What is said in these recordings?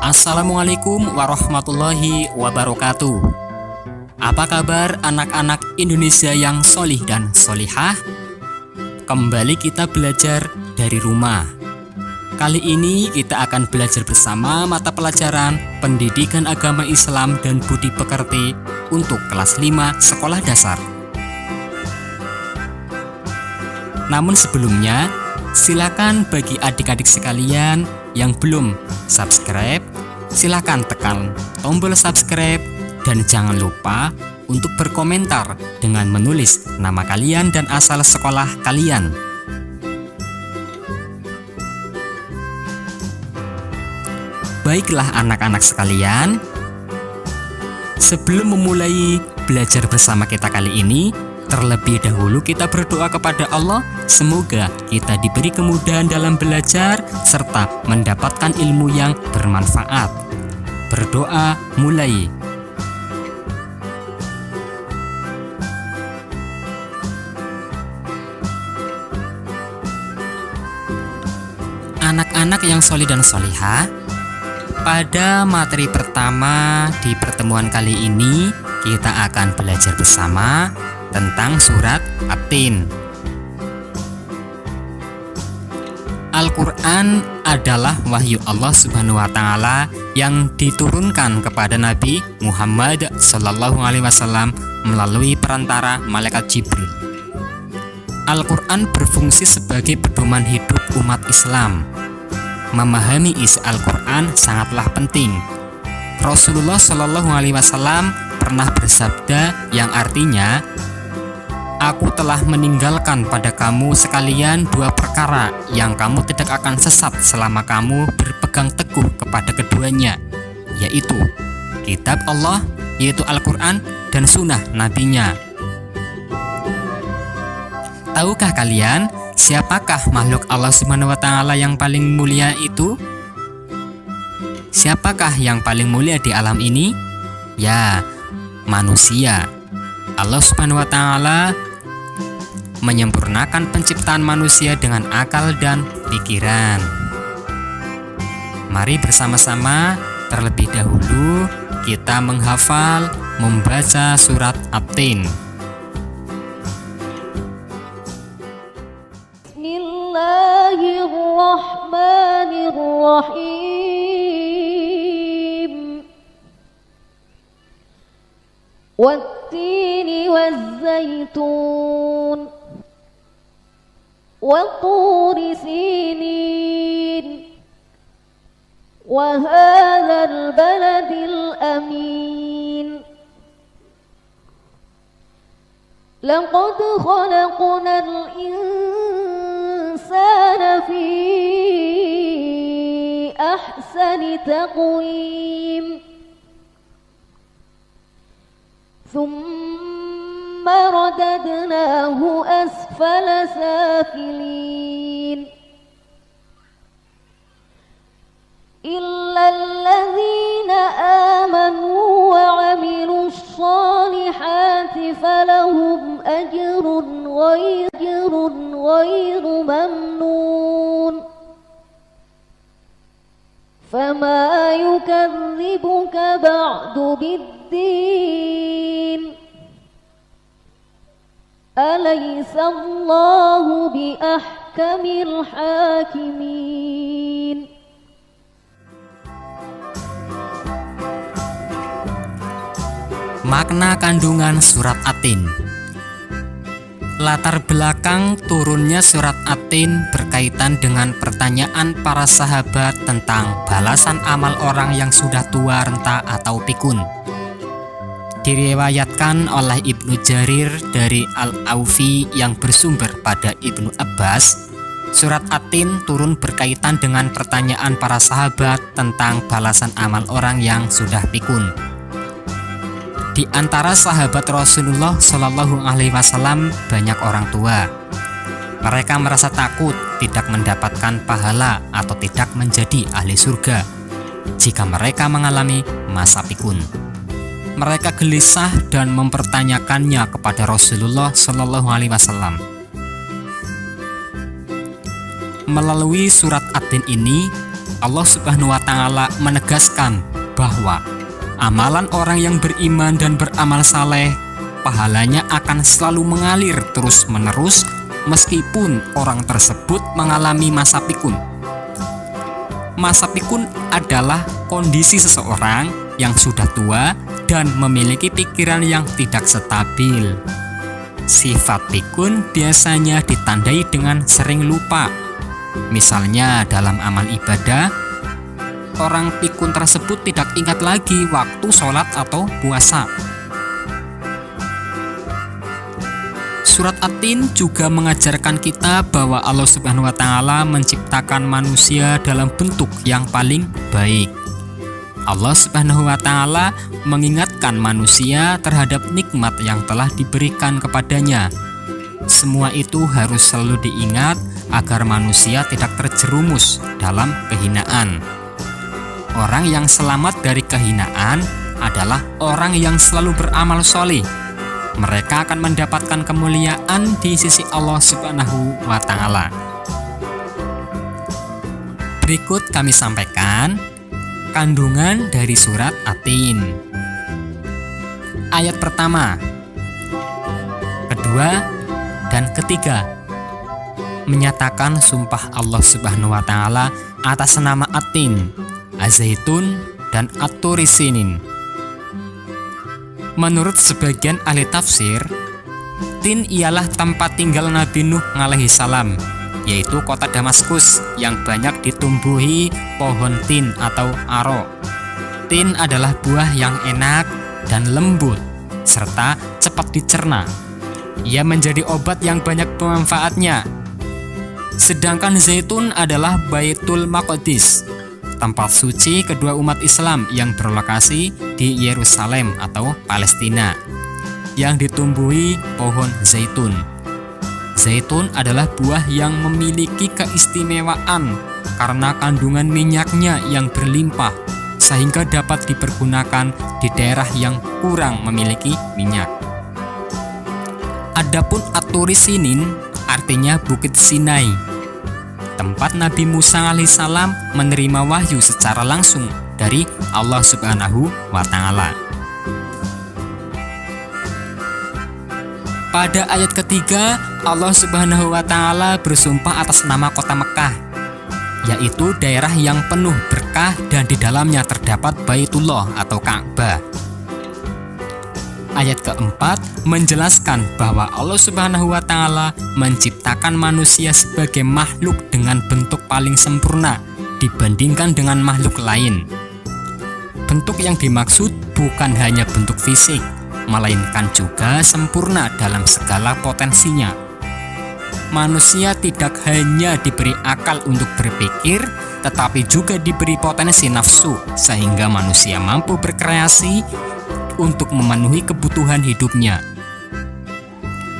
Assalamualaikum warahmatullahi wabarakatuh. Apa kabar anak-anak Indonesia yang solih dan solihah? Kembali kita belajar dari rumah. Kali ini kita akan belajar bersama mata pelajaran Pendidikan Agama Islam dan Budi Pekerti untuk kelas 5 sekolah dasar. Namun sebelumnya, silakan bagi adik-adik sekalian yang belum subscribe, silakan tekan tombol subscribe dan jangan lupa untuk berkomentar dengan menulis nama kalian dan asal sekolah kalian. Baiklah anak-anak sekalian, sebelum memulai belajar bersama kita kali ini, terlebih dahulu kita berdoa kepada Allah, semoga kita diberi kemudahan dalam belajar serta mendapatkan ilmu yang bermanfaat. Berdoa mulai. Anak-anak yang solih dan solihah, pada materi pertama di pertemuan kali ini kita akan belajar bersama tentang surat At-Tin. Al-Quran adalah wahyu Allah Subhanahu wa Ta'ala yang diturunkan kepada Nabi Muhammad SAW melalui perantara malaikat Jibril. Al-Quran berfungsi sebagai pedoman hidup umat Islam. Memahami isi Al-Quran sangatlah penting. Rasulullah SAW pernah bersabda yang artinya, "Aku telah meninggalkan pada kamu sekalian dua perkara yang kamu tidak akan sesat selama kamu berpegang teguh kepada keduanya, yaitu kitab Allah, yaitu Al-Quran, dan sunnah nabinya." Tahukah kalian siapakah makhluk Allah Subhanahu wa Ta'ala yang paling mulia itu? Siapakah yang paling mulia di alam ini? Ya, manusia. Allah Subhanahu wa Ta'ala menyempurnakan penciptaan manusia dengan akal dan pikiran. Mari bersama-sama terlebih dahulu kita menghafal, membaca surat At-Tin. Bismillahirrahmanirrahim. Wat-tini waz-zaytun وطور سينين وهذا البلد الأمين لقد خلقنا الإنسان في أحسن تقويم ثم رددناه أسفل سافلين إلا الذين آمنوا وعملوا الصالحات فلهم أجر غير ممنون فما يكذبك بعد بالدين أليس الله بأحكم الحاكمين. Makna kandungan surat At-Tin. Latar belakang turunnya surat At-Tin berkaitan dengan pertanyaan para sahabat tentang balasan amal orang yang sudah tua renta atau pikun. Diriwayatkan oleh Ibnu Jarir dari Al-Aufi yang bersumber pada Ibnu Abbas, surat At-Tin turun berkaitan dengan pertanyaan para sahabat tentang balasan amal orang yang sudah pikun. Di antara sahabat Rasulullah Shallallahu Alaihi Wasallam banyak orang tua. Mereka merasa takut tidak mendapatkan pahala atau tidak menjadi ahli surga jika mereka mengalami masa pikun. Mereka gelisah dan mempertanyakannya kepada Rasulullah Shallallahu Alaihi Wasallam. Melalui surat At-Tin ini, Allah Subhanahu wa taala menegaskan bahwa amalan orang yang beriman dan beramal saleh, pahalanya akan selalu mengalir terus-menerus meskipun orang tersebut mengalami masa pikun. Masa pikun adalah kondisi seseorang yang sudah tua dan memiliki pikiran yang tidak stabil. Sifat pikun biasanya ditandai dengan sering lupa. Misalnya dalam amal ibadah, orang pikun tersebut tidak ingat lagi waktu sholat atau puasa. Surat At-Tin juga mengajarkan kita bahwa Allah Subhanahu wa taala menciptakan manusia dalam bentuk yang paling baik. Allah Subhanahu wa taala mengingatkan manusia terhadap nikmat yang telah diberikan kepadanya. Semua itu harus selalu diingat agar manusia tidak terjerumus dalam kehinaan. Orang yang selamat dari kehinaan adalah orang yang selalu beramal sholih. Mereka akan mendapatkan kemuliaan di sisi Allah Subhanahu wa taala. Berikut kami sampaikan kandungan dari surat At-Tin. Ayat pertama, kedua, dan ketiga menyatakan sumpah Allah Subhanahu wa taala atas nama At-Tin, Az-Zaitun, dan At-Turi Sinin. Menurut sebagian ahli tafsir, Tin ialah tempat tinggal Nabi Nuh alaihi salam, yaitu kota Damaskus yang banyak ditumbuhi pohon tin atau aro. Tin adalah buah yang enak dan lembut, serta cepat dicerna. Ia menjadi obat yang banyak pemanfaatnya. Sedangkan zaitun adalah Baitul Maqdis, tempat suci kedua umat Islam yang berlokasi di Yerusalem atau Palestina, yang ditumbuhi pohon zaitun. Zaitun adalah buah yang memiliki keistimewaan karena kandungan minyaknya yang berlimpah, sehingga dapat dipergunakan di daerah yang kurang memiliki minyak. Adapun At-Turi Sinin artinya Bukit Sinai, tempat Nabi Musa alaihissalam menerima wahyu secara langsung dari Allah Subhanahu wa taala. Pada ayat ketiga, Allah Subhanahu wa taala bersumpah atas nama kota Mekah, yaitu daerah yang penuh berkah dan di dalamnya terdapat Baitullah atau Ka'bah. Ayat keempat menjelaskan bahwa Allah Subhanahu wa taala menciptakan manusia sebagai makhluk dengan bentuk paling sempurna dibandingkan dengan makhluk lain. Bentuk yang dimaksud bukan hanya bentuk fisik, melainkan juga sempurna dalam segala potensinya. Manusia tidak hanya diberi akal untuk berpikir, tetapi juga diberi potensi nafsu, sehingga manusia mampu berkreasi untuk memenuhi kebutuhan hidupnya.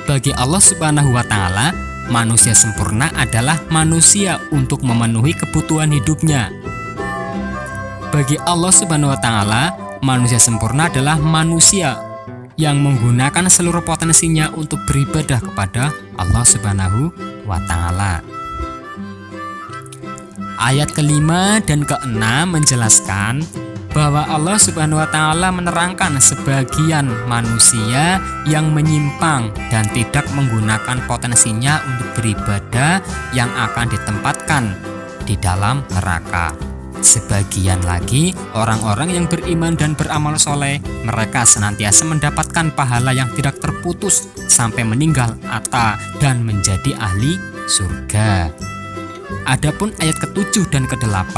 Bagi Allah Subhanahu wa taala, manusia sempurna adalah manusia untuk memenuhi kebutuhan hidupnya. Bagi Allah Subhanahu wa taala, manusia sempurna adalah manusia yang menggunakan seluruh potensinya untuk beribadah kepada Allah Subhanahu wa taala. Ayat kelima dan keenam menjelaskan bahwa Allah Subhanahu wa taala menerangkan sebagian manusia yang menyimpang dan tidak menggunakan potensinya untuk beribadah yang akan ditempatkan di dalam neraka. Sebagian lagi orang-orang yang beriman dan beramal soleh, mereka senantiasa mendapatkan pahala yang tidak terputus sampai meninggal dan menjadi ahli surga. Adapun ayat ke-7 dan ke-8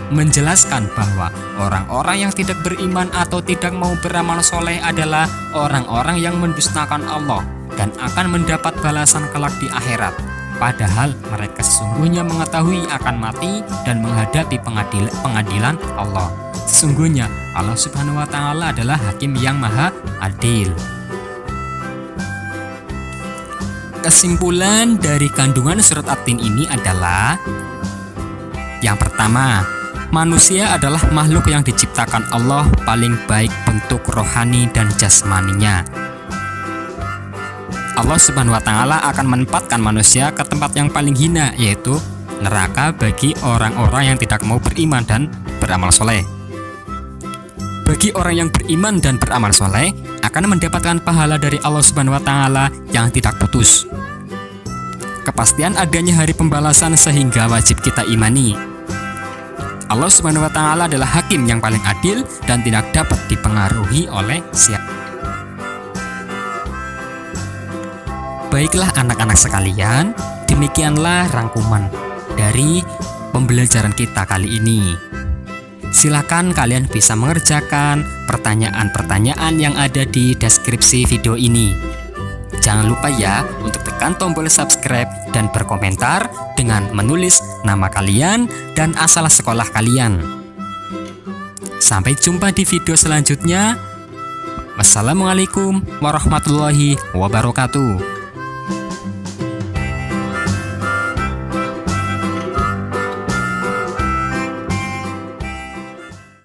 menjelaskan bahwa orang-orang yang tidak beriman atau tidak mau beramal soleh adalah orang-orang yang mendustakan Allah dan akan mendapat balasan kelak di akhirat. Padahal mereka sesungguhnya mengetahui akan mati dan menghadapi pengadilan Allah. Sesungguhnya Allah Subhanahu wa taala adalah hakim yang maha adil. Kesimpulan dari kandungan surat At-Tin ini adalah: yang pertama, manusia adalah makhluk yang diciptakan Allah paling baik bentuk rohani dan jasmaninya. Allah Subhanahu wa taala akan menempatkan manusia ke tempat yang paling hina, yaitu neraka bagi orang-orang yang tidak mau beriman dan beramal soleh. Bagi orang yang beriman dan beramal soleh akan mendapatkan pahala dari Allah Subhanahu wa Ta'ala yang tidak putus. Kepastian adanya hari pembalasan sehingga wajib kita imani. Allah Subhanahu wa Ta'ala adalah hakim yang paling adil dan tidak dapat dipengaruhi oleh siapa. Baiklah anak-anak sekalian, demikianlah rangkuman dari pembelajaran kita kali ini. Silakan kalian bisa mengerjakan pertanyaan-pertanyaan yang ada di deskripsi video ini. Jangan lupa ya untuk tekan tombol subscribe dan berkomentar dengan menulis nama kalian dan asal sekolah kalian. Sampai jumpa di video selanjutnya. Wassalamualaikum warahmatullahi wabarakatuh.